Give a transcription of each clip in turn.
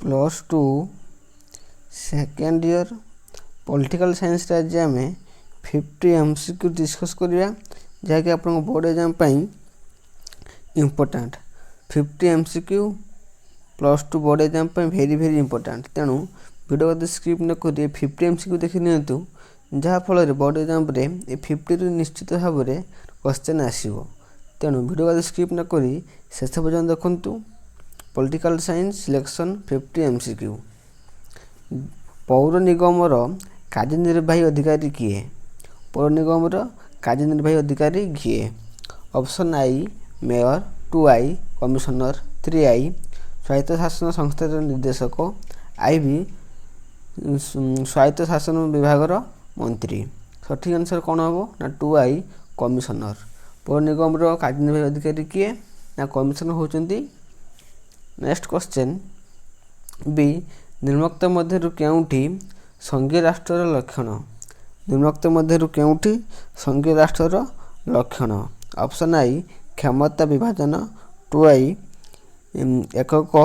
+2 second year political science आज आम 50 MCQ discuss करिया जहाँकि आप board exam important 50 MCQ +2 board exam very very important तेणु वीडियो को स्क्रिप्ट न करिए 50 MCQ देखि नियंतु जहाँफल बोर्ड एग्जाम 50 रु निश्चित भाव में क्वेश्चन आसो तेणु वीडियो को स्क्रिप्ट न करी शेष पर्यटन देखु पॉलिटिकल साइंस सिलेक्शन 50 MCQ पौर निगमर कार्यनिर्वाही अधिकारी किए पौर निगमर कार्यनिर्वाही अधिकारी किए ऑप्शन आई मेयर 2I कमिशनर 3I स्वायत्त शासन संस्थार निर्देशक IV स्वायत्त शासन विभाग मंत्री सठिक आंसर कौन हम ना 2I कमिशनर पौर निगमर कार्यनिर्वाही अधिकारी किए ना कमिशनर होचंती। नेक्स्ट क्वेश्चन बी निम्नोक्त मध्यरु केउठी संघीय राष्ट्रर लक्षण निम्नोक्त मध्यरु केउठी संघीय राष्ट्रर लक्षण ऑप्शन आई क्षमता विभाजन 2I एकक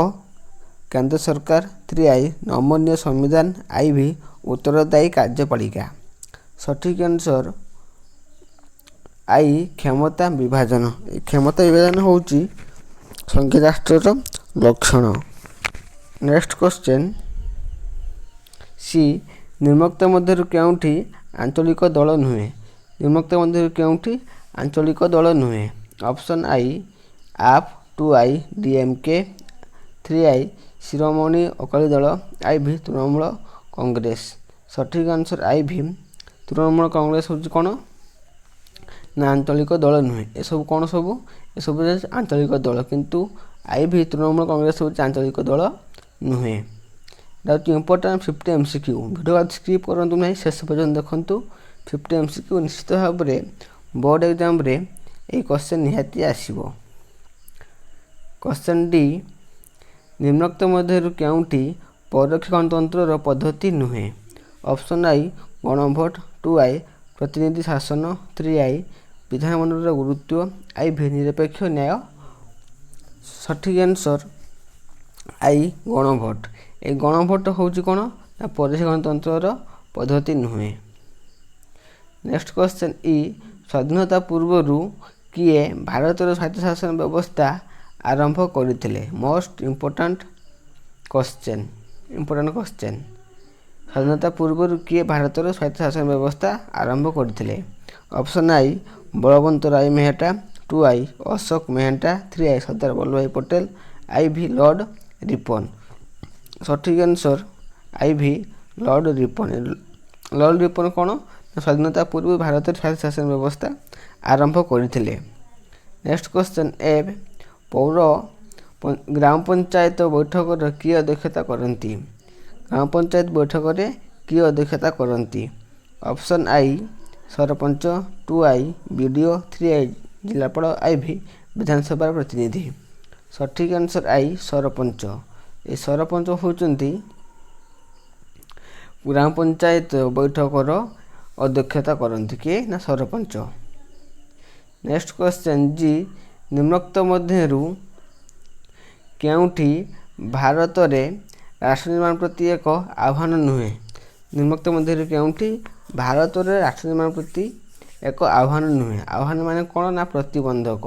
केंद्र सरकार 3I नमनीय संविधान IV उत्तरदायी कार्यपालिका सठिक आंसर आई क्षमता विभाजन होची संघीय राष्ट्रर लक्षण। नेक्स्ट क्वेश्चन सी निम्नोक्त मध्यरु केउठी आंचलिक दल नुहे निम्नोक्त मध्यरु केउठी आंचलिक दल नुहे ऑप्शन आई आप 2I DMK 3I Shiromani Akali Dal IV Trinamool Congress सठिक आंसर IV तृणमूल कांग्रेस हूँ कौन ना आंचलिक दल नुहे ए सब कौन सब ए सब आंचलिक दल किंतु IV तृणमूल कांग्रेस हूँ आंचलिक दल नुहे इम्पोर्टाट 50 MCQ वीडियो स्क्रिप्ट करूँ ना शेष पर्यटन देखु 50 MCQ निश्चित भाव में बोर्ड एग्जाम ये क्वेश्चन निहाती आसो। क्वेश्चन डी निम्नोक्त मध्यरु केउठी परोक्ष गणतंत्र पद्धति नुहे ऑप्शन आई गणभोट 2I प्रतिनिधि शासन 3I विधानमंडल गुरुत्व IV निरपेक्ष न्याय सठिक आंसर आई गणभोट ए गणभोट हूँ कौन ना परोक्ष गणतंत्र पद्धति नुहे। नेक्स्ट क्वेश्चन ई स्वाधीनता पूर्व किए भारतर स्वायत्त शासन व्यवस्था आरंभ करते मोस्ट इम्पोर्टाट क्वेश्चन स्वाधीनता पूर्व किए भारतर स्वायत्त शासन व्यवस्था आरंभ करते ऑप्शन आई बलवंत राय मेहटा 2I अशोक मेहटा 3I सरदार वल्लभ भाई पटेल IV लॉर्ड रिपन सठिक आंसर IV लॉर्ड रिपन कौन स्वाधीनता पूर्व भारत स्वायत्त शासन व्यवस्था आरंभ करते। नेक्स्ट क्वेश्चन ए पौर ग्राम पंचायत बैठक किए अध्यक्षता करती ग्राम पंचायत बैठक में किए अध्यक्षता करती ऑप्शन आई सरपंच 2I BDO 3I जिलापाल IV विधानसभा प्रतिनिधि सठिक आंसर आई सरपंच ये सरपंच होचंती ग्राम पंचायत बैठकर अध्यक्षता करती किए ना सरपंच। नेक्स्ट क्वेश्चन जी निम्नोक्त मध्यरु केउठी भारत में राष्ट्र निर्माण प्रति एक आह्वान नुहे निम्नोक्त मध्यरु केउठी भारत में राष्ट्र निर्माण प्रति एक आह्वान नुहे आह्वान माने कौन ना प्रतिबंधक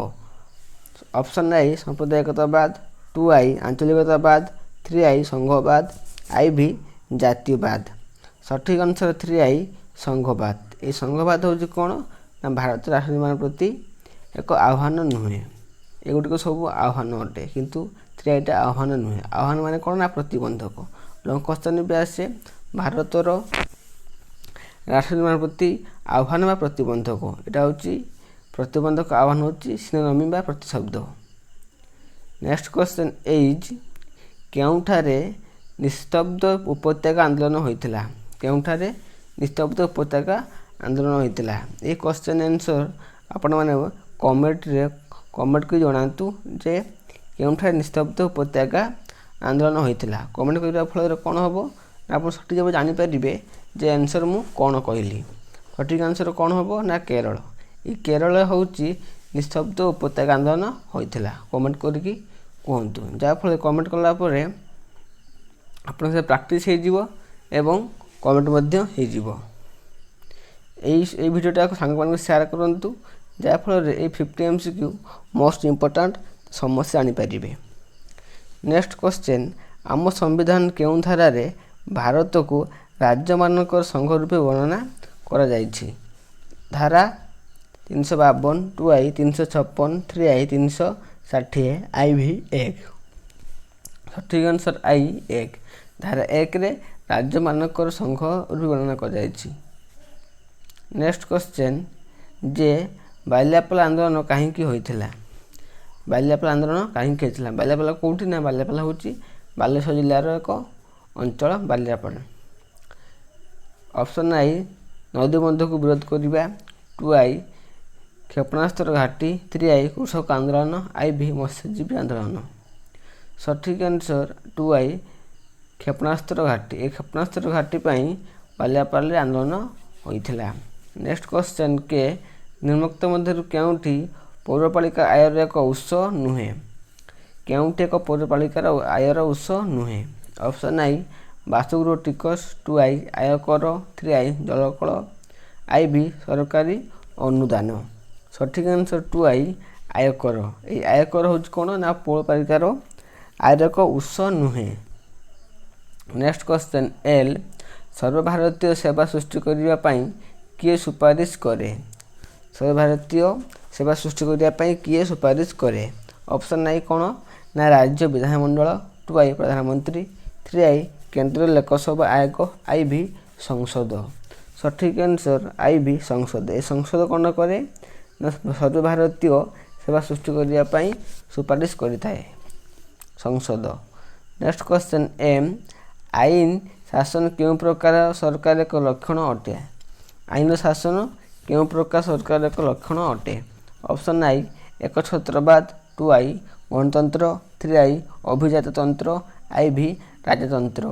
ऑप्शन आई सांप्रदायिकतावाद 2I आंचलिकतावाद 3I संघवाद IV जातिवाद सठिक आंसर 3I संघवाद ये संघवाद हूँ कौन ना भारत राष्ट्र निर्माण प्रति एक आह्वान नुहे एगुटिक सब आह्वान अटे किंतु 3I टा आह्वान नुहे आह्वान माने कौन ना प्रतिबंधक लॉन्ग क्वेश्चन भी आसे भारतर राष्ट्र निर्माण प्रति आह्वान बा प्रतिबंधक यहाँ हूँ प्रतिबंधक आह्वान हूँ सिनोनिम बा प्रतिशब्द। नेक्स्ट क्वेश्चन एज केउठारे निस्तब्ध उपत्यका आंदोलन होता केउठारे निस्तब्ध उपत्यका आंदोलन होता ये क्वेश्चन आंसर आपण मैंने कमेंट कर जनातु जे केउठारे निस्तब्ध उपत्यका आंदोलन होता कमेंट करने फल कौन हम आप सठिक भाव जानीपर जे आंसर मु कौन कहली सठिक आंसर कौन हम ना केरल ये केरल हूँ निस्तब्ध उपत्यका आंदोलन होता कमेंट करके कहतु जहाँफल कमेंट कलापर ଆପଣଙ୍କ ସହିତ ପ୍ରାକ୍ଟିସ୍ ହେଇଯିବ ଏବଂ କମେଣ୍ଟ ମଧ୍ୟ ହେଇଯିବ। ଏଇ ଭିଡ଼ିଓଟାକୁ ସାଙ୍ଗମାନଙ୍କୁ ସେୟାର କରନ୍ତୁ, ଯାହାଫଳରେ ଏଇ 50 MCQ ମୋଷ୍ଟ ଇମ୍ପୋର୍ଟାଣ୍ଟ ସମସ୍ତେ ଜାଣିପାରିବେ। ନେକ୍ସଟ କ୍ୱେଶ୍ଚନ୍, ଆମ ସମ୍ବିଧାନ କେଉଁ ଧାରାରେ ଭାରତକୁ ରାଜ୍ୟମାନଙ୍କର ସଂଘ ରୂପେ ବର୍ଣ୍ଣନା କରାଯାଇଛି? ଧାରା 352, 2I 356, 3I 360, IV 1। ସଠିକ୍ ଆନ୍ସର I 1। ଧାରା 1ରେ ରାଜ୍ୟମାନଙ୍କର ସଂଘ ରୂପେ ବର୍ଣ୍ଣନା କରାଯାଇଛି। ନେକ୍ସଟ କ୍ୱେଶ୍ଚନ୍, ଯେ ବାଲିଆପାଳ ଆନ୍ଦୋଳନ କାହିଁକି ହୋଇଥିଲା? ବାଲିଆପାଳ ଆନ୍ଦୋଳନ କାହିଁକି ହୋଇଥିଲା? ବାଲିଆପାଳ କେଉଁଠି? ନା ବାଲିଆପାଳ ହେଉଛି ବାଲେଶ୍ୱର ଜିଲ୍ଲାର ଏକ ଅଞ୍ଚଳ ବାଲିଆପାଳ। ଅପସନ୍ I ନଦୀ ବନ୍ଧକୁ ବିରୋଧ କରିବା, 2I କ୍ଷେପଣାସ୍ତ୍ର ଘାଟି, 3I କୃଷକ ଆନ୍ଦୋଳନ, IV ମତ୍ସ୍ୟଜୀବୀ ଆନ୍ଦୋଳନ। ସଠିକ୍ ଆନ୍ସର 2I କ୍ଷେପଣାସ୍ତ୍ର ଘାଟି। ଏ କ୍ଷେପଣାସ୍ତ୍ର ଘାଟି ପାଇଁ ବାଲିଆପାଳରେ ଆନ୍ଦୋଳନ ହୋଇଥିଲା। ନେକ୍ସଟ କ୍ୱେଶ୍ଚନ୍, କେ ନିମ୍ନୋକ୍ତ ମଧ୍ୟରୁ କେଉଁଠି ପୌରପାଳିକା ଆୟର ଏକ ଉତ୍ସ ନୁହେଁ? କେଉଁଠି ଏକ ପୌରପାଳିକାର ଆୟର ଉତ୍ସ ନୁହେଁ? ଅପସନ୍ I ବାସଗୃହ ଟିକସ, 2I ଆୟକର, 3I ଜଳକଳ, IV ସରକାରୀ ଅନୁଦାନ। ସଠିକ୍ ଆନ୍ସର 2I ଆୟକର। ଏହି ଆୟକର ହେଉଛି କ'ଣ? ନା ପୌରପାଳିକାର ଆୟର ଏକ ଉତ୍ସ ନୁହେଁ। ନେକ୍ସଟ କ୍ୱେଶ୍ଚନ୍, ଏଲ୍ ସର୍ବଭାରତୀୟ ସେବା ସୃଷ୍ଟି କରିବା ପାଇଁ କିଏ ସୁପାରିଶ କରେ? ସର୍ବଭାରତୀୟ ସେବା ସୃଷ୍ଟି କରିବା ପାଇଁ କିଏ ସୁପାରିଶ କରେ? ଅପସନ୍ I କ'ଣ? ନା ରାଜ୍ୟ ବିଧାନମଣ୍ଡଳ, 2I ପ୍ରଧାନମନ୍ତ୍ରୀ, 3I କେନ୍ଦ୍ରୀୟ ଲୋକସଭା ଆୟୋଗ, IV ସଂସଦ। ସଠିକ୍ ଆନ୍ସର IV ସଂସଦ। ଏ ସଂସଦ କ'ଣ କରେ? ନା ସର୍ବଭାରତୀୟ ସେବା ସୃଷ୍ଟି କରିବା ପାଇଁ ସୁପାରିଶ କରିଥାଏ ସଂସଦ। ନେକ୍ସଟ କ୍ୱେଶ୍ଚନ୍, ଏମ୍ ଆଇନ ଶାସନ କେଉଁ ପ୍ରକାର ସରକାର ଏକ ଲକ୍ଷଣ ଅଟେ? ଆଇନ ଶାସନ କେଉଁ ପ୍ରକାର ସରକାର ଏକ ଲକ୍ଷଣ ଅଟେ? ଅପସନ୍ I ଏକଛତ୍ରବାଦ, 2I ଗଣତନ୍ତ୍ର, 3I ଅଭିଜାତତନ୍ତ୍ର, IV ରାଜତନ୍ତ୍ର।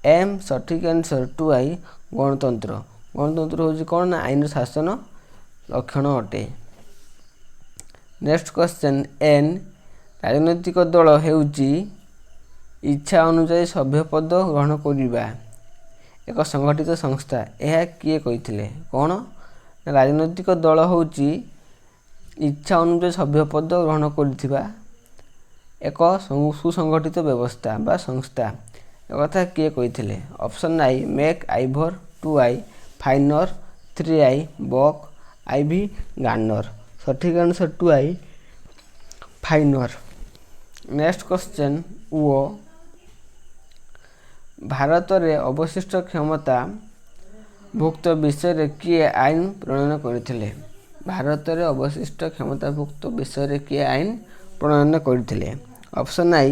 ଏମ୍ ସଠିକ୍ ଆନ୍ସର 2I ଗଣତନ୍ତ୍ର। ଗଣତନ୍ତ୍ର ହେଉଛି କ'ଣ? ନା ଆଇନ ଶାସନ ଲକ୍ଷଣ ଅଟେ। ନେକ୍ସଟ କ୍ୱେଶ୍ଚନ୍, ଏନ୍ ରାଜନୈତିକ ଦଳ ହେଉଛି ଇଚ୍ଛା ଅନୁଯାୟୀ ସଭ୍ୟପଦ ଗ୍ରହଣ କରିବା ଏକ ସଂଗଠିତ ସଂସ୍ଥା। ଏହା କିଏ କହିଥିଲେ? କ'ଣ? ରାଜନୈତିକ ଦଳ ହେଉଛି ଇଚ୍ଛା ଅନୁଯାୟୀ ସଭ୍ୟପଦ ଗ୍ରହଣ କରିଥିବା ଏକ ସୁସଂଗଠିତ ବ୍ୟବସ୍ଥା ବା ସଂସ୍ଥା। ଏକଥା କିଏ କହିଥିଲେ? Option I MacIver, 2I Finer, 3I ବକ୍, IV ଗାର୍ନର। ସଠିକ୍ ଆନ୍ସର 2I ଫାଇନର। ନେକ୍ସଟ କ୍ୱେଶ୍ଚନ୍, ଭାରତରେ ଅବଶିଷ୍ଟ କ୍ଷମତା ଭୁକ୍ତ ବିଷୟରେ କିଏ ଆଇନ ପ୍ରଣୟନ କରିଥିଲେ? ଭାରତରେ ଅବଶିଷ୍ଟ କ୍ଷମତାଭୁକ୍ତ ବିଷୟରେ କିଏ ଆଇନ ପ୍ରଣୟନ କରିଥିଲେ? ଅପସନ୍ I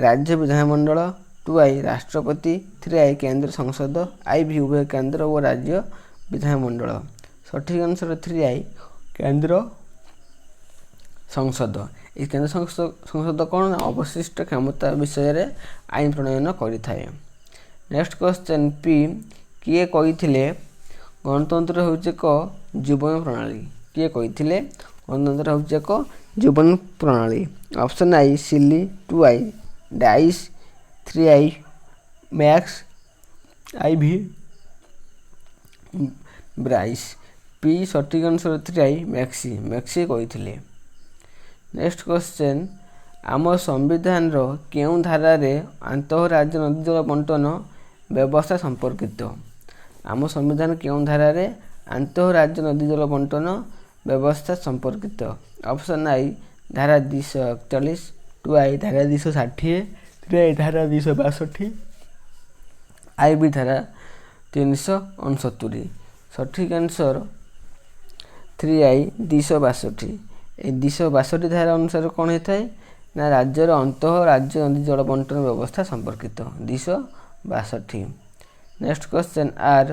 ରାଜ୍ୟ ବିଧାନମଣ୍ଡଳ, 2I ରାଷ୍ଟ୍ରପତି, 3I କେନ୍ଦ୍ର ସଂସଦ, IV ଉଭୟ କେନ୍ଦ୍ର ଓ ରାଜ୍ୟ ବିଧାନମଣ୍ଡଳ। ସଠିକ୍ ଆନ୍ସର 3I କେନ୍ଦ୍ର ସଂସଦ। ଏହି କେନ୍ଦ୍ର ସଂସଦ କ'ଣ? ନା ଅବଶିଷ୍ଟ କ୍ଷମତା ବିଷୟରେ ଆଇନ ପ୍ରଣୟନ କରିଥାଏ। ନେକ୍ସଟ କ୍ୱେଶ୍ଚନ୍, ପି କିଏ କହିଥିଲେ ଗଣତନ୍ତ୍ର ହେଉଛି ଏକ ଜୀବନ ପ୍ରଣାଳୀ? କିଏ କହିଥିଲେ ଗଣତନ୍ତ୍ର ହେଉଛି ଏକ ଜୀବନ ପ୍ରଣାଳୀ? Option I Silli, 2I dice, 3I Max, IV Bryce. P ସଠିକ୍ ଆନ୍ସର 3I ମ୍ୟାକ୍ସି କହିଥିଲେ। ନେକ୍ସଟ କ୍ୱେଶ୍ଚନ୍, ଆମ ସମ୍ବିଧାନର କେଉଁ ଧାରାରେ ଆନ୍ତଃରାଜ୍ୟ ନଦୀ ଜଳ ବଣ୍ଟନ ବ୍ୟବସ୍ଥା ସମ୍ପର୍କିତ? ଆମ ସମ୍ବିଧାନ କେଉଁ ଧାରାରେ ଆନ୍ତଃରାଜ୍ୟ ନଦୀ ଜଳ ବଣ୍ଟନ ବ୍ୟବସ୍ଥା ସମ୍ପର୍କିତ? ଅପସନ୍ I ଧାରା 241, 2I ଧାରା 260, 3I ଧାରା 262, IV ଧାରା 369। ସଠିକ୍ ଆନ୍ସର 3I 262। ଏହି 262 ଧାରା ଅନୁସାରେ କ'ଣ ହୋଇଥାଏ? ନା ରାଜ୍ୟର ଅନ୍ତଃ ରାଜ୍ୟ ନଦୀ ଜଳ ବଣ୍ଟନ ବ୍ୟବସ୍ଥା ସମ୍ପର୍କିତ 262। ନେକ୍ସଟ କ୍ୱେଶ୍ଚନ୍, ଆର୍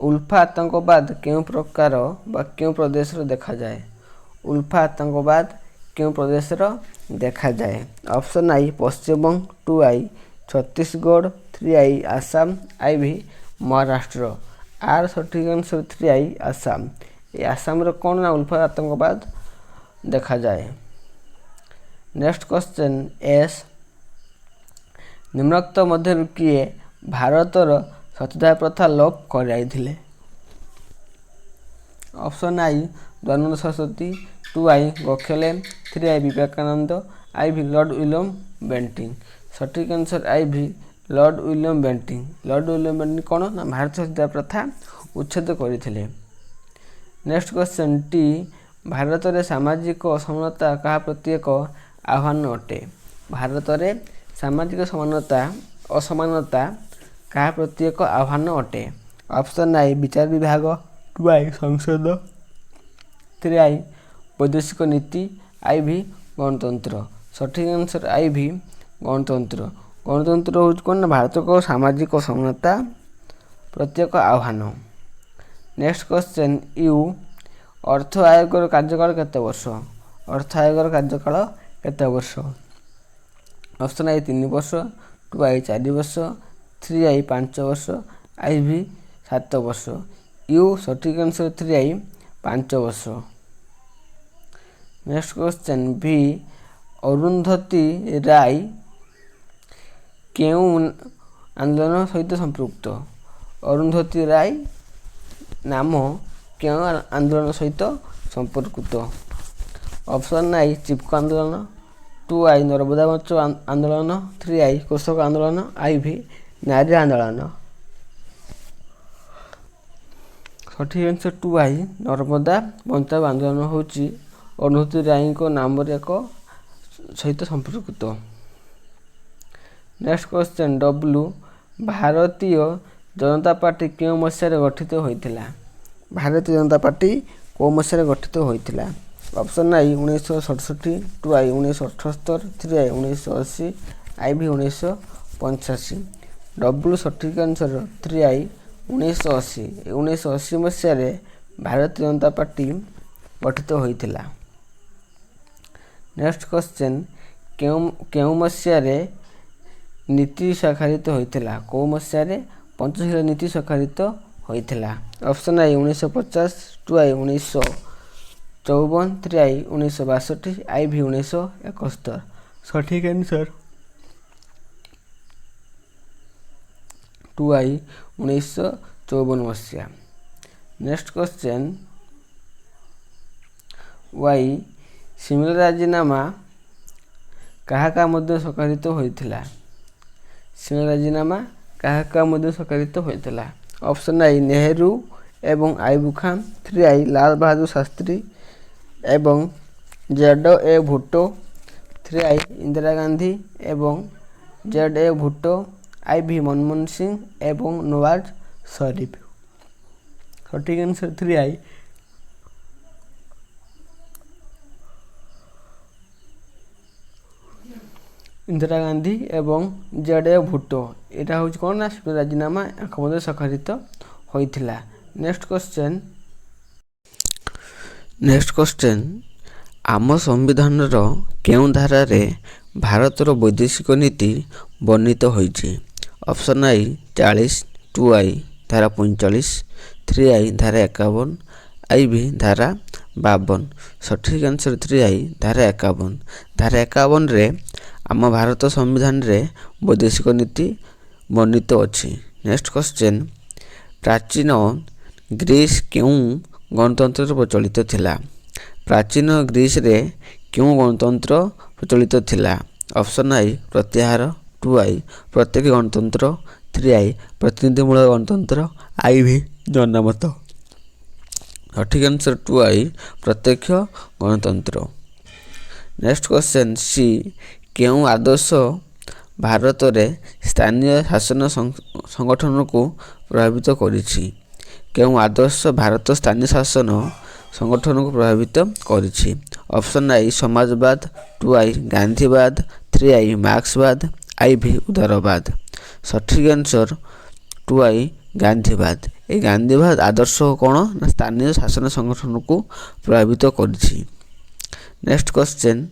ଉଲ୍ଫା ଆତଙ୍କବାଦ କେଉଁ ପ୍ରକାର ବା କେଉଁ ପ୍ରଦେଶରେ ଦେଖାଯାଏ? ଉଲ୍ଫା ଆତଙ୍କବାଦ କେଉଁ ପ୍ରଦେଶରେ ଦେଖାଯାଏ? Option I Paschimbanga, 2I Chhattisgarh, 3I Assam, IV Maharashtra. ଆର୍ ସଠିକ୍ ଆନ୍ସର 3I ଆସାମ। ଏ ଆସାମରେ କ'ଣ? ନା ଉଲ୍ଫା ଆତଙ୍କବାଦ ଦେଖାଯାଏ। ନେକ୍ସଟ କ୍ୱେଶ୍ଚନ୍, ଏସ୍ ନିମ୍ନୋକ୍ତ ମଧ୍ୟରୁ କିଏ ଭାରତର ସତୀଦାହ ପ୍ରଥା ଲୋପ କରାଇଥିଲେ? Option I Dayanand Saraswati, 2 Gokhale, 3 Vivekananda, IV Lord William Bentinck. ସଠିକ୍ answer IV Lord William Bentinck. Lord William Bentinck କ'ଣ ନା ଭାରତ ସତୀଦାହ ପ୍ରଥା ଉଚ୍ଛେଦ କରିଥିଲେ। ନେକ୍ସଟ କ୍ୱେଶ୍ଚନ୍ ଟି ଭାରତରେ ସାମାଜିକ ଅସମାନତା କାହା ପ୍ରତି ଏକ ଆହ୍ୱାନ ଅଟେ? ଭାରତରେ ସାମାଜିକ ଅସମାନତା କାହା ପ୍ରତି ଏକ ଆହ୍ୱାନ ଅଟେ? ଅପସନ୍ ଆଇ ବିଚାର ବିଭାଗ, 2 ସଂସଦ, 3 ବୈଦେଶିକ ନୀତି, IV ଗଣତନ୍ତ୍ର। ସଠିକ୍ ଆନ୍ସର IV ଗଣତନ୍ତ୍ର। ଗଣତନ୍ତ୍ର ହେଉଛି କ'ଣ ନା ଭାରତର ସାମାଜିକ ଅସମାନତା ପ୍ରତି ଏକ ଆହ୍ୱାନ। ନେକ୍ସଟ କ୍ୱେଶ୍ଚନ୍ ୟୁ ଅର୍ଥ ଆୟୋଗର କାର୍ଯ୍ୟକାଳ କେତେ ବର୍ଷ? ଅର୍ଥ ଆୟୋଗର କାର୍ଯ୍ୟକାଳ କେତେ ବର୍ଷ? ଅପସନ୍ ଆଇ 3 ବର୍ଷ, 2 4 ବର୍ଷ, 3 5 ବର୍ଷ, IV 7 ବର୍ଷ। ୟୁ ସଠିକ୍ ଆନ୍ସର 3 5 ବର୍ଷ। ନେକ୍ସଟ କ୍ୱେଶ୍ଚନ୍ ଭି ଅରୁନ୍ଧତୀ ରାୟ କେଉଁ ଆନ୍ଦୋଳନ ସହିତ ସମ୍ପୃକ୍ତ? ଅରୁନ୍ଧତୀ ରାୟ ନାମ କେଉଁ ଆନ୍ଦୋଳନ ସହିତ ସମ୍ପର୍କିତ? ଅପସନ୍ ଆଇ ଚିପ୍କୋ ଆନ୍ଦୋଳନ, 2 ନର୍ମଦା ବଞ୍ଚାଅ ଆନ୍ଦୋଳନ, 3 କୃଷକ ଆନ୍ଦୋଳନ, IV ନାରୀ ଆନ୍ଦୋଳନ। ସଠିକ୍ ଆନ୍ସର 2 ନର୍ମଦା ବଞ୍ଚାଅ ଆନ୍ଦୋଳନ ହେଉଛି ଅରୁନ୍ଧତୀ ରାୟଙ୍କ ନାମରେ ଏକ ସହିତ ସମ୍ପର୍କିତ। ନେକ୍ସଟ କ୍ୱେଶ୍ଚନ୍ ଡବ୍ଲୁ ଭାରତୀୟ ଜନତା ପାର୍ଟି କେଉଁ ମସିହାରେ ଗଠିତ ହୋଇଥିଲା? ଭାରତୀୟ ଜନତା ପାର୍ଟି କେଉଁ ମସିହାରେ ଗଠିତ ହୋଇଥିଲା? Option I 1967, 2 1978, 3 1980, IV 1985। ଡବ୍ଲୁ ସଠିକ୍ ଆନ୍ସର 3 1980। 1980 ମସିହାରେ ଭାରତୀୟ ଜନତା ପାର୍ଟି ଗଠିତ ହୋଇଥିଲା। ନେକ୍ସଟ କ୍ୱେଶ୍ଚନ୍ କେଉଁ ମସିହାରେ ନୀତି ସ୍ୱାକ୍ଷରିତ ହୋଇଥିଲା? କେଉଁ ମସିହାରେ ପଞ୍ଚଶୀଳ ନୀତି ସ୍ୱାକ୍ଷରିତ ହୋଇଥିଲା? Option I 1950, 2 1954, 3 1962, IV 1971। ସଠିକ୍ ଆନ୍ସର 2 1954 ମସିହା। ନେକ୍ସଟ କ୍ୱେଶ୍ଚନ୍ ୱାଇ ସିମଲା ରାଜିନାମା କାହା କାହା ମଧ୍ୟ ସ୍ୱାକ୍ଷରିତ ହୋଇଥିଲା? ସିମଲା ରାଜିନାମା କାହା କାହା ମଧ୍ୟ ସ୍ୱାକ୍ଷରିତ ହୋଇଥିଲା? ଅପସନ୍ ଆଇ ନେହେରୁ ଏବଂ ଆୟୁବ ଖାନ୍, 3 ଲାଲ ବାହାଦୁର ଶାସ୍ତ୍ରୀ ଏବଂ ZA ଭୁଟ୍ଟୋ, 3 ଇନ୍ଦିରା ଗାନ୍ଧୀ ଏବଂ ZA ଭୁଟ୍ଟୋ, IV ମନମୋହନ ସିଂ ଏବଂ ନୱାଜ ସରିଫ। ସଠିକ୍ ଆନ୍ସର 3 ଇନ୍ଦିରା ଗାନ୍ଧୀ ଏବଂ ZA ଭୁଟ୍ଟୋ। ଏଇଟା ହେଉଛି କ'ଣ ନା ସିମଲା ରାଜିନାମା ୟାଙ୍କ ମଧ୍ୟ ସ୍ୱାକ୍ଷରିତ ହୋଇଥିଲା। ନେକ୍ସଟ କ୍ୱେଶ୍ଚନ୍ ଆମ ସମ୍ବିଧାନର କେଉଁ ଧାରାରେ ଭାରତର ବୈଦେଶିକ ନୀତି ବର୍ଣ୍ଣିତ ହୋଇଛି? ଅପସନ୍ ଆଇ 40, 2 ଧାରା 45, 3 ଧାରା 51, IV ଧାରା 52। ସଠିକ୍ ଆନ୍ସର 3 ଧାରା 51। ଧାରା 51ରେ ଆମ ଭାରତ ସମ୍ବିଧାନରେ ବୈଦେଶିକ ନୀତି ବର୍ଣ୍ଣିତ ଅଛି। ନେକ୍ସଟ କ୍ୱେଶ୍ଚନ୍ ପ୍ରାଚୀନ ଗ୍ରୀସ୍ କେଉଁ ଗଣତନ୍ତ୍ରରେ ପ୍ରଚଳିତ ଥିଲା? ପ୍ରାଚୀନ ଗ୍ରୀସରେ କେଉଁ ଗଣତନ୍ତ୍ର ପ୍ରଚଳିତ ଥିଲା? ଅପସନ୍ ଆଇ ପ୍ରତ୍ୟାହାର, 2 ପ୍ରତ୍ୟକ୍ଷ ଗଣତନ୍ତ୍ର, 3 ପ୍ରତିନିଧିମୂଳକ ଗଣତନ୍ତ୍ର, IV ଜନମତ। ସଠିକ୍ ଆନ୍ସର 2 ପ୍ରତ୍ୟକ୍ଷ ଗଣତନ୍ତ୍ର। ନେକ୍ସଟ କ୍ୱେଶ୍ଚନ୍ ସି କେଉଁ ଆଦର୍ଶ ଭାରତରେ ସ୍ଥାନୀୟ ଶାସନ ସଂଗଠନକୁ ପ୍ରଭାବିତ କରିଛି? କେଉଁ ଆଦର୍ଶ ଭାରତ ସ୍ଥାନୀୟ ଶାସନ ସଂଗଠନକୁ ପ୍ରଭାବିତ କରିଛି? ଅପସନ୍ ଆଇ ସମାଜବାଦ, 2 ଗାନ୍ଧୀବାଦ, 3 ମାର୍କ୍ସବାଦ, IV ଉଦାରବାଦ। ସଠିକ୍ ଆନ୍ସର 2 ଗାନ୍ଧୀବାଦ। এই ଗାନ୍ଧୀବାଦ ଆଦର୍ଶ କ'ଣ ନା ସ୍ଥାନୀୟ ଶାସନ ସଂଗଠନକୁ ପ୍ରଭାବିତ କରିଛି। ନେକ୍ସଟ କ୍ୱେଶ୍ଚନ୍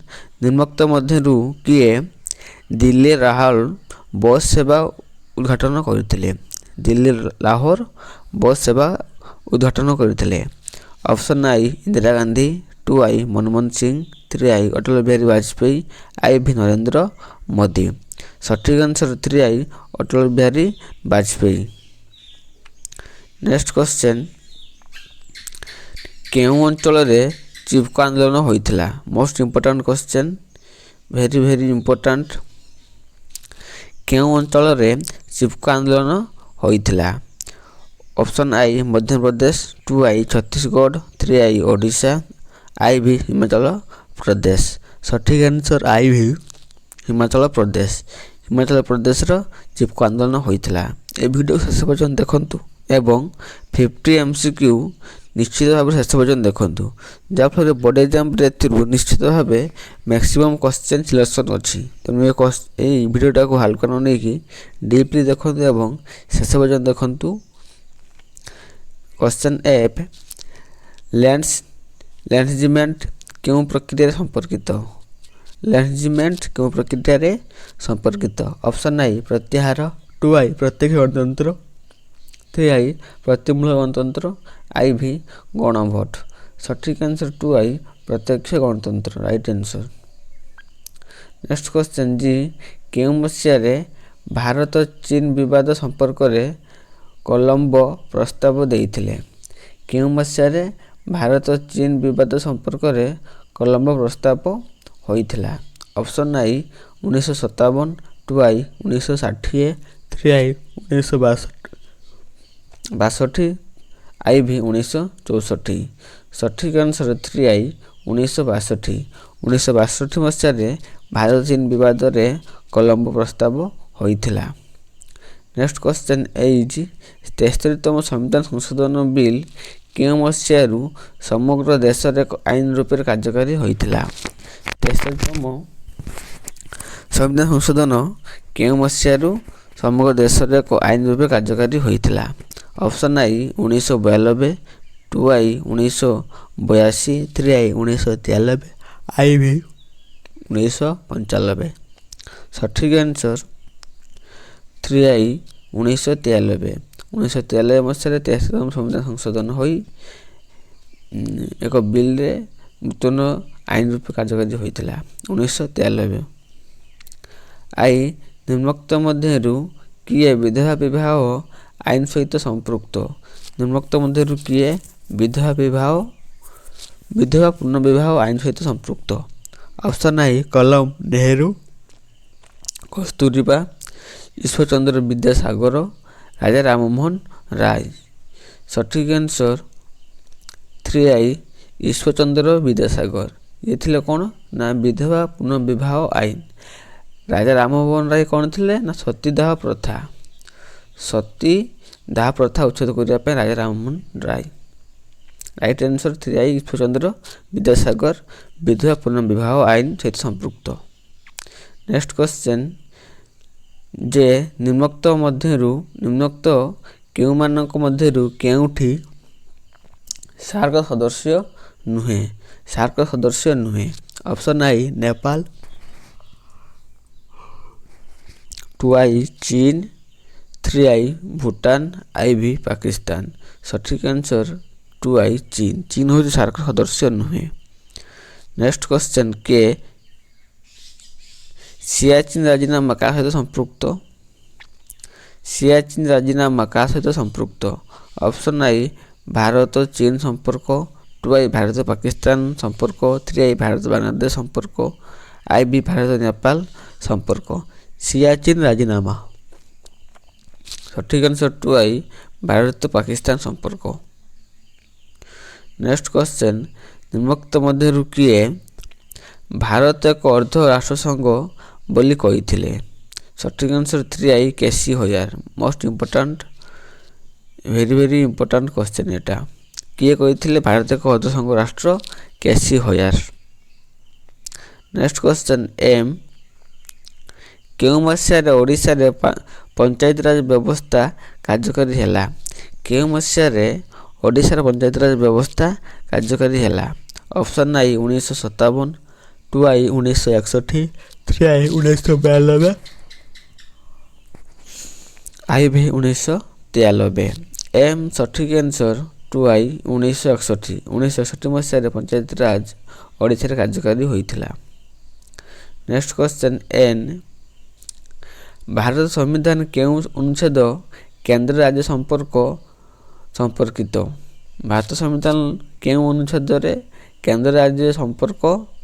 ନିମ୍ନୋକ୍ତ ମଧ୍ୟରୁ କିଏ ଦିଲ୍ଲୀ ଲାହୋର ବସ୍ ସେବା ଉଦ୍ଘାଟନ କରିଥିଲେ? ଦିଲ୍ଲୀ ଲାହୋର ବସ୍ ସେବା ଉଦ୍ଘାଟନ କରିଥିଲେ? Option I Indira Gandhi, 2 Manmohan Singh, 3 Atal Bihari Vajpayee, IV Narendra Modi. ସଠିକ୍ answer 3I Atal Bihari Vajpayee. Next question, କେଉଁ ଅଞ୍ଚଳରେ ଚିପ୍କୋ ଆନ୍ଦୋଳନ ହୋଇଥିଲା? Most important question, very important. କେଉଁ ଅଞ୍ଚଳରେ ଚିପ୍କୋ ଆନ୍ଦୋଳନ ହୋଇଥିଲା? Option I Madhya Pradesh, 2I Chhattisgarh, 3I Odisha, IV Himachal Pradesh. ସଠିକ୍ ଆନ୍ସର IV ହିମାଚଳ ପ୍ରଦେଶ। ହିମାଚଳ ପ୍ରଦେଶର ଚିପ୍କୋ ଆନ୍ଦୋଳନ ହୋଇଥିଲା। ଏ ଭିଡ଼ିଓ ଶେଷ ପର୍ଯ୍ୟନ୍ତ ଦେଖନ୍ତୁ ଏବଂ 50 MCQ ନିଶ୍ଚିତ ଭାବରେ ଶେଷ ପର୍ଯ୍ୟନ୍ତ ଦେଖନ୍ତୁ, ଯାହାଫଳରେ ବୋର୍ଡ଼ ଏକ୍ଜାମ୍ରେ ଏଥିରୁ ନିଶ୍ଚିତ ଭାବେ ମ୍ୟାକ୍ସିମମ୍ କ୍ୱେଶ୍ଚନ୍ ସିଲେକ୍ସନ୍ ଅଛି। ତେଣୁ ଏହି ଭିଡ଼ିଓଟାକୁ ହାଲକା ନ ନେଇକି ଡିପ୍ଲି ଦେଖନ୍ତୁ ଏବଂ ଶେଷ ପର୍ଯ୍ୟନ୍ତ ଦେଖନ୍ତୁ। କ୍ୱେଶ୍ଚନ୍ F, ଲେନ୍ଜିମେଣ୍ଟ କେଉଁ ପ୍ରକ୍ରିୟାରେ ସମ୍ପର୍କିତ? ଲେନ୍ଜିମେଣ୍ଟ କେଉଁ ପ୍ରକ୍ରିୟାରେ ସମ୍ପର୍କିତ? ଅପସନ୍ ଆଇ ପ୍ରତ୍ୟାହାର, 2I ପ୍ରତ୍ୟକ୍ଷ ଗଣତନ୍ତ୍ର, 3I ପ୍ରତିମୂଳ ଗଣତନ୍ତ୍ର, IV ଗଣଭୋଟ। ସଠିକ୍ ଆନ୍ସର 2I ପ୍ରତ୍ୟକ୍ଷ ଗଣତନ୍ତ୍ର, right answer. Next question G, କେଉଁ ମସିହାରେ ଭାରତ ଚୀନ ବିବାଦ ସମ୍ପର୍କରେ କଲମ୍ବୋ ପ୍ରସ୍ତାବ ଦେଇଥିଲେ? କେଉଁ ମସିହାରେ ଭାରତ ଚୀନ ବିବାଦ ସମ୍ପର୍କରେ କଲମ୍ବୋ ପ୍ରସ୍ତାବ ହୋଇଥିଲା? Option I 1957, 2I 1960, 3I 1962, IV 1964। ସଠିକ୍ ଆନ୍ସର 3I 1962। 1962 ମସିହାରେ ଭାରତ ଚୀନ ବିବାଦରେ କଲମ୍ବୋ ପ୍ରସ୍ତାବ ହୋଇଥିଲା। ନେକ୍ସଟ କ୍ୱେଶ୍ଚନ୍ ଏଇଜ୍, 73ତମ ସମ୍ବିଧାନ ସଂଶୋଧନ ବିଲ୍ କେଉଁ ମସିହାରୁ ସମଗ୍ର ଦେଶରେ ଏକ ଆଇନ ରୂପେ କାର୍ଯ୍ୟକାରୀ ହୋଇଥିଲା? 73ତମ ସମ୍ବିଧାନ ସଂଶୋଧନ କେଉଁ ମସିହାରୁ ସମଗ୍ର ଦେଶରେ ଏକ ଆଇନ ରୂପେ କାର୍ଯ୍ୟକାରୀ ହୋଇଥିଲା? Option I 1992, 2I 1982, 3I 1993, IV 1995। ସଠିକ୍ ଆନ୍ସର 3I 1993। 1993 ମସିହାରେ 73ତମ ସମ୍ବିଧାନ ସଂଶୋଧନ ହୋଇ ଏକ ବିଲ୍ରେ ନୂତନ ଆଇନ ରୂପେ କାର୍ଯ୍ୟକାରୀ ହୋଇଥିଲା 1993। ଆଇ ନିମ୍ନୋକ୍ତ ମଧ୍ୟରୁ କିଏ ବିଧବା ବିବାହ ଆଇନ ସହିତ ସମ୍ପୃକ୍ତ? ନିମ୍ନୋକ୍ତ ମଧ୍ୟରୁ କିଏ ବିଧବା ପୁନର୍ବିବାହ ଆଇନ ସହିତ ସମ୍ପୃକ୍ତ? ଅପସନ୍ ଆଇ କଲମ ନେହେରୁ, କସ୍ତୁରବା, ଈଶ୍ୱରଚନ୍ଦ୍ର ବିଦ୍ୟାସାଗର, ରାଜା ରାମମୋହନ ରାୟ। ସଠିକ୍ ଆନ୍ସର 3I ଈଶ୍ୱରଚନ୍ଦ୍ର ବିଦ୍ୟାସାଗର। ଇଏ ଥିଲେ କ'ଣ ନା ବିଧବା ପୁନର୍ବିବାହ ଆଇନ। ରାଜା ରାମମୋହନ ରାୟ କ'ଣ ଥିଲେ ନା ସତୀଦାହ ପ୍ରଥା ଉଚ୍ଛେଦ କରିବା ପାଇଁ Raja Rammohan Roy. Right answer 3I Ishwarchandra Vidyasagar ବିଧବା ପୁନର୍ବିବାହ ଆଇନ ସହିତ ସମ୍ପୃକ୍ତ। ନେକ୍ସଟ କ୍ୱେଶ୍ଚନ୍ ଯେ ନିମ୍ନୋକ୍ତ କେଉଁମାନଙ୍କ ମଧ୍ୟରୁ କେଉଁଠି ସାର୍କ ସଦସ୍ୟ ନୁହେଁ? ଅପସନ୍ ଆଇ ନେପାଳ, 2I ଚୀନ, 3I ଭୁଟାନ, IV ପାକିସ୍ତାନ। ସଠିକ୍ ଆନ୍ସର 2I ଚୀନ। ଚୀନ ହେଉଛି ସାର୍କ ସଦସ୍ୟ ନୁହେଁ। ନେକ୍ସଟ କ୍ୱେଶ୍ଚନ୍ କେ ସିଆଚିନ୍ ରାଜିନାମା କାହା ସହିତ ସମ୍ପୃକ୍ତ? ସିଆଚିନ୍ ରାଜିନାମା କାହା ସହିତ ସମ୍ପୃକ୍ତ? ଅପସନ୍ ଆଇ ଭାରତ ଚୀନ ସମ୍ପର୍କ, 2I ଭାରତ ପାକିସ୍ତାନ ସମ୍ପର୍କ, 3I ଭାରତ ବାଂଲାଦେଶ ସମ୍ପର୍କ, IV ଭାରତ ନେପାଳ ସମ୍ପର୍କ। ସିଆଚିନ୍ ରାଜିନାମା। ସଠିକ୍ ଆନ୍ସର 2I ଭାରତ ପାକିସ୍ତାନ ସମ୍ପର୍କ। ନେକ୍ସଟ କ୍ୱେଶ୍ଚନ୍ ନିମ୍ନୋକ୍ତ ମଧ୍ୟରୁ କିଏ ଭାରତ ଏକ ଅର୍ଦ୍ଧ ରାଷ୍ଟ୍ରସଂଘ ବୋଲି କହିଥିଲେ? ସଠିକ୍ ଆନ୍ସର 3I କେସି ହଜାର। Most important, very important question ଏଟା। କିଏ କହିଥିଲେ ଭାରତ ଏକ ଅର୍ଦ୍ଧସଂଘ ରାଷ୍ଟ୍ର? କେସି ହଜାର। ନେକ୍ସଟ କ୍ୱେଶ୍ଚନ୍ ଏମ୍, କେଉଁ ମସିହାରେ ଓଡ଼ିଶାରେ ପଞ୍ଚାୟତିରାଜ ବ୍ୟବସ୍ଥା କାର୍ଯ୍ୟକାରୀ ହେଲା? କେଉଁ ମସିହାରେ ଓଡ଼ିଶାର ପଞ୍ଚାୟତିରାଜ ବ୍ୟବସ୍ଥା କାର୍ଯ୍ୟକାରୀ ହେଲା? Option I 1957, 2I 1961, 3I 1992, IV 1993। M ସଠିକ୍ ଆନ୍ସର 2I 1961। 1961 ମସିହାରେ ପଞ୍ଚାୟତିରାଜ ଓଡ଼ିଶାରେ କାର୍ଯ୍ୟକାରୀ ହୋଇଥିଲା। ନେକ୍ସଟ କ୍ୱେଶ୍ଚନ୍ ଏନ୍, ଭାରତ ସମ୍ବିଧାନ କେଉଁ ଅନୁଚ୍ଛେଦ କେନ୍ଦ୍ର ରାଜ୍ୟ ସମ୍ପର୍କିତ? ଭାରତ ସମ୍ବିଧାନ କେଉଁ ଅନୁଚ୍ଛେଦରେ କେନ୍ଦ୍ର ରାଜ୍ୟ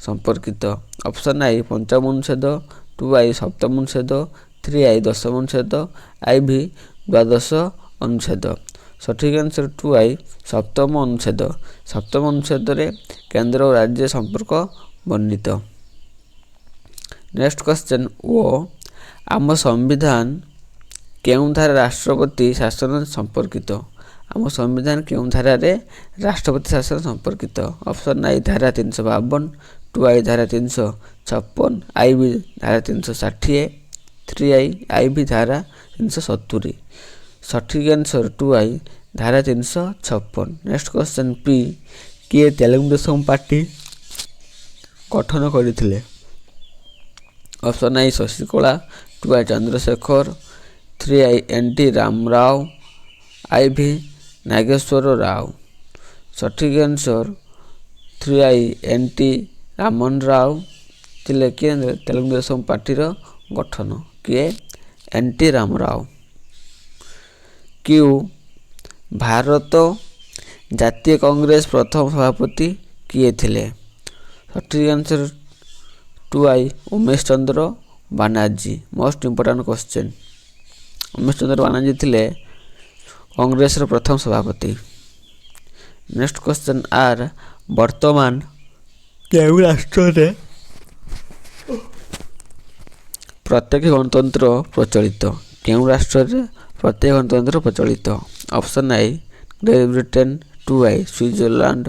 ସମ୍ପର୍କିତ? ଅପସନ୍ ଆଇ 55 ଅନୁଚ୍ଛେଦ, 2I 7ମ ଅନୁଚ୍ଛେଦ, 3I 10ମ ଅନୁଚ୍ଛେଦ, IV 12 ଅନୁଚ୍ଛେଦ। ସଠିକ୍ ଆନ୍ସର 2I 7ମ ଅନୁଚ୍ଛେଦ। 7ମ ଅନୁଚ୍ଛେଦରେ କେନ୍ଦ୍ର ଓ ରାଜ୍ୟ ସମ୍ପର୍କ ବର୍ଣ୍ଣିତ। ନେକ୍ସଟ କ୍ୱେଶ୍ଚନ୍ ଓ ଆମ ସମ୍ବିଧାନ କେଉଁ ଧାରା ରାଷ୍ଟ୍ରପତି ଶାସନ ସମ୍ପର୍କିତ? ଆମ ସମ୍ବିଧାନ କେଉଁ ଧାରାରେ ରାଷ୍ଟ୍ରପତି ଶାସନ ସମ୍ପର୍କିତ? ଅପସନ୍ ଆଇ ଧାରା 352, 2I ଧାରା 356, IV ଧାରା 360, 3I IV ଧାରା 370। ସଠିକ୍ ଆନ୍ସର 2I ଧାରା 356। ନେକ୍ସଟ କ୍ୱେଶ୍ଚନ୍ ପି କିଏ ତେଲୁଗୁ ଦେଶମ ପାର୍ଟି ଗଠନ କରିଥିଲେ? Option I Sasikala, 2I Chandrashekhar, 3I NT Ramarao, IV Nageswara Rao. ସଠିକ୍ answer 3I NT Raman Rao ଥିଲେ କିଏ ତେଲୁଗୁ ଦେଶମ ପାର୍ଟିର ଗଠନ କିଏ NT ରାମରାଓ। କ୍ୟୁ ଭାରତ ଜାତୀୟ କଂଗ୍ରେସ ପ୍ରଥମ ସଭାପତି କିଏ ଥିଲେ? ସଠିକ୍ answer 2I Umesh Chandra Banerjee. Most important question. Umesh Chandra Banerjee ଥିଲେ କଂଗ୍ରେସର ପ୍ରଥମ ସଭାପତି। ନେକ୍ସଟ କ୍ୱେଶ୍ଚନ୍ ଆର୍ ବର୍ତ୍ତମାନ କେଉଁ ରାଷ୍ଟ୍ରରେ ପ୍ରତ୍ୟକ୍ଷ ଗଣତନ୍ତ୍ର ପ୍ରଚଳିତ? କେଉଁ ରାଷ୍ଟ୍ରରେ ପ୍ରତ୍ୟକ୍ଷ ଗଣତନ୍ତ୍ର ପ୍ରଚଳିତ? Option I great Britain, 2I Switzerland,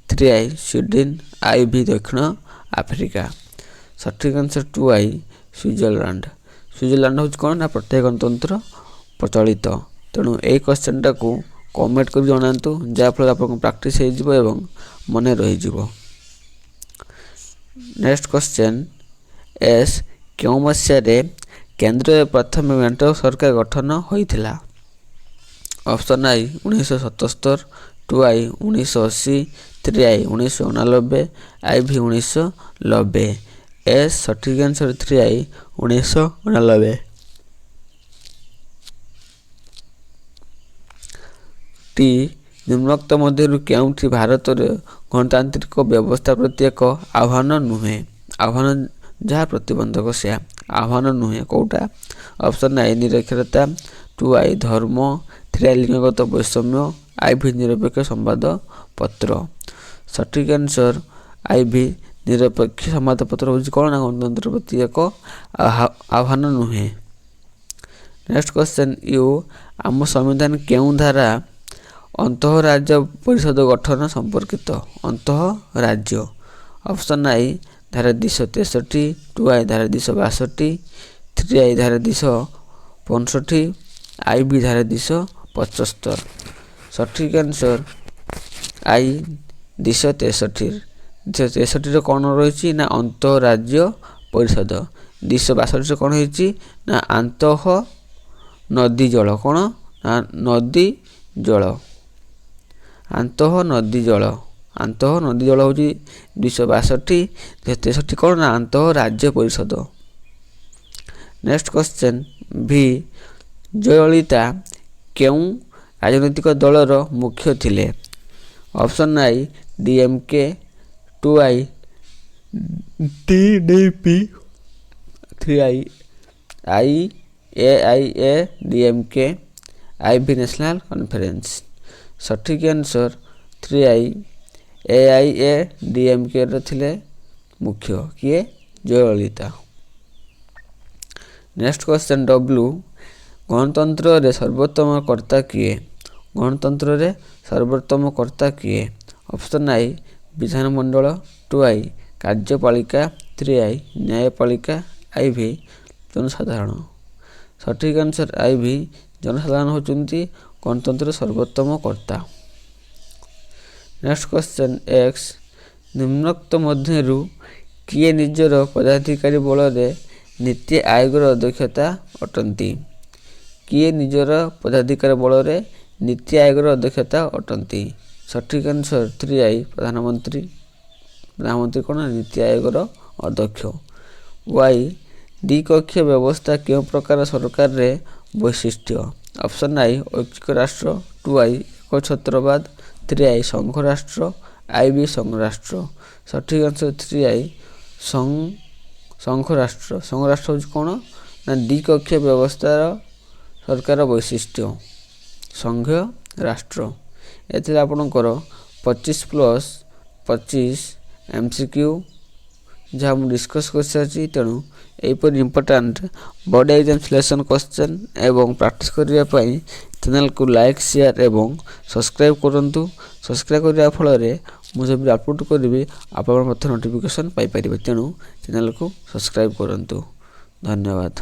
3I Sweden, IV ଦକ୍ଷିଣ ଆଫ୍ରିକା। ସଠିକ୍ ଆନ୍ସର 2I ସୁଇଜରଲ୍ୟାଣ୍ଡ। ସୁଇଜରଲ୍ୟାଣ୍ଡ ହେଉଛି କ'ଣ ନା ପ୍ରତ୍ୟକ୍ଷ ଗଣତନ୍ତ୍ର ପ୍ରଚଳିତ। ତେଣୁ ଏହି କ୍ୱେଶ୍ଚନ୍ଟାକୁ କମେଣ୍ଟ କରି ଜଣାନ୍ତୁ, ଯାହାଫଳରେ ଆପଣଙ୍କ ପ୍ରାକ୍ଟିସ୍ ହୋଇଯିବ ଏବଂ ମନେ ରହିଯିବ। ନେକ୍ସଟ କ୍ୱେଶ୍ଚନ୍ ଏସ୍ କେଉଁ ମସିହାରେ କେନ୍ଦ୍ରରେ ପ୍ରଥମେ ମେଣ୍ଟ ସରକାର ଗଠନ ହୋଇଥିଲା? Option I 1977, 2I 1980, 3I 1989, IV 1990। S ସଠିକ୍ ଆନ୍ସର 3I 1989। ଟି ନିମ୍ନୋକ୍ତ ମଧ୍ୟରୁ କେଉଁଠି ଭାରତରେ ଗଣତାନ୍ତ୍ରିକ ବ୍ୟବସ୍ଥା ପ୍ରତି ଏକ ଆହ୍ୱାନ ନୁହେଁ? ଆହ୍ୱାନ ଯାହା ପ୍ରତିବନ୍ଧକ ସେୟା ଆହ୍ୱାନ ନୁହେଁ। କେଉଁଟା? ଅପସନ୍ ଆଇ ନିରକ୍ଷରତା, 2I ଧର୍ମ, 3I ଲିଙ୍ଗଗତ ବୈଷମ୍ୟ, IV ନିରପେକ୍ଷ ସମ୍ବାଦପତ୍ର। ସଠିକ୍ ଆନ୍ସର IV ନିରପେକ୍ଷ ସମ୍ବାଦପତ୍ର ହେଉଛି କ'ଣ ନା ଗଣତନ୍ତ୍ର ପ୍ରତି ଏକ ଆହ୍ୱାନ ନୁହେଁ। ନେକ୍ସଟ କ୍ୱେଶ୍ଚନ୍ ୟୁ ଆମ ସମ୍ବିଧାନ କେଉଁ ଧାରା ଅନ୍ତଃ ରାଜ୍ୟ ପରିଷଦ ଗଠନ ସମ୍ପର୍କିତ? ଅନ୍ତଃ ରାଜ୍ୟ। ଅପସନ୍ ଆଇ ଧାରା 263, 2I ଧାରା 262, 3I ଧାରା 265, IV ଧାରା 275। ସଠିକ୍ ଆନ୍ସର ଆଇ 263। 263ରେ କ'ଣ ରହିଛି ନା ଅନ୍ତଃ ରାଜ୍ୟ ପରିଷଦ। 262ରେ କ'ଣ ହେଇଛି ନା ଆନ୍ତଃ ନଦୀ ଜଳ। କ'ଣ ନା ନଦୀ ଜଳ। ଆନ୍ତଃ ନଦୀ ଜଳ। ଆନ୍ତଃ ନଦୀ ଜଳ ହେଉଛି 262। 263 କ'ଣ ନା ଆନ୍ତଃ ରାଜ୍ୟ ପରିଷଦ। ନେକ୍ସଟ କ୍ୱେଶ୍ଚନ୍ ଭି ଜୟଲଳିତା କେଉଁ ରାଜନୈତିକ ଦଳର ମୁଖ୍ୟ ଥିଲେ? Option I DMK, 2I TDP, 3I AIADMK, IV national conference. ସଠିକ୍ ଆନ୍ସର 3I AIADMKର ଥିଲେ ମୁଖ୍ୟ କିଏ ଜୟଲଳିତା। ନେକ୍ସଟ କ୍ୱେଶ୍ଚନ୍ ଡବ୍ଲୁ ଗଣତନ୍ତ୍ରରେ ସର୍ବୋତ୍ତମ କର୍ତ୍ତା କିଏ? ଗଣତନ୍ତ୍ରରେ ସର୍ବୋତ୍ତମ କର୍ତ୍ତା କିଏ? ଅପସନ୍ ଆଇ ବିଧାନମଣ୍ଡଳ, 2I କାର୍ଯ୍ୟପାଳିକା, 3I ନ୍ୟାୟପାଳିକା, IV ଜନସାଧାରଣ। ସଠିକ୍ ଆନ୍ସର IV ଜନସାଧାରଣ ହେଉଛନ୍ତି ଗଣତନ୍ତ୍ରର ସର୍ବୋତ୍ତମ କର୍ତ୍ତା। ନେକ୍ସଟ କ୍ୱେଶ୍ଚନ୍ ଏକ୍ସ ନିମ୍ନୋକ୍ତ ମଧ୍ୟରୁ କିଏ ନିଜର ପଦାଧିକାରୀ ବଳରେ ନୀତି ଆୟୋଗର ଅଧ୍ୟକ୍ଷତା ଅଟନ୍ତି? କିଏ ନିଜର ପଦାଧିକାର ବଳରେ ନୀତି ଆୟୋଗର ଅଧ୍ୟକ୍ଷତା ଅଟନ୍ତି? ସଠିକ୍ ଆନ୍ସର 3I ପ୍ରଧାନମନ୍ତ୍ରୀ। ପ୍ରଧାନମନ୍ତ୍ରୀ କ'ଣ ନୀତି ଆୟୋଗର ଅଧ୍ୟକ୍ଷ। ୱାଇ ଦ୍ୱିକକ୍ଷୀୟ ବ୍ୟବସ୍ଥା କେଉଁ ପ୍ରକାର ସରକାରରେ ବୈଶିଷ୍ଟ୍ୟ? ଅପସନ୍ ଆଇ ଐଚ୍ଛିକ ରାଷ୍ଟ୍ର, 2i ଏକଛତ୍ରବାଦ, 3i ସଂଘ ରାଷ୍ଟ୍ର, IB ସଂଘ ରାଷ୍ଟ୍ର। ସଠିକ୍ ଆନ୍ସର 3i ସଂଘ ରାଷ୍ଟ୍ର। ସଂଘ ରାଷ୍ଟ୍ର ହେଉଛି କ'ଣ ନା ଦ୍ୱିକକ୍ଷୀୟ ବ୍ୟବସ୍ଥାର ସରକାର ବୈଶିଷ୍ଟ୍ୟ ସଂଘୀୟ ରାଷ୍ଟ୍ର। ଏଥିରେ ଆପଣଙ୍କର 25+25 MCQ ଯାହା ମୁଁ ଡିସ୍କସ୍ କରିସାରିଛି। ତେଣୁ ଏହିପରି important board exam selection question ଏବଂ ପ୍ରାକ୍ଟିସ୍ କରିବା ପାଇଁ ଚ୍ୟାନେଲକୁ ଲାଇକ୍, ସେୟାର ଏବଂ ସବସ୍କ୍ରାଇବ୍ କରନ୍ତୁ। ସବସ୍କ୍ରାଇବ୍ କରିବା ଫଳରେ ମୁଁ ଯେବେ ଅପଲୋଡ଼ କରିବି ଆପଣ ମଧ୍ୟ ନୋଟିଫିକେସନ୍ ପାଇପାରିବେ। ତେଣୁ ଚ୍ୟାନେଲକୁ ସବସ୍କ୍ରାଇବ୍ କରନ୍ତୁ। ଧନ୍ୟବାଦ।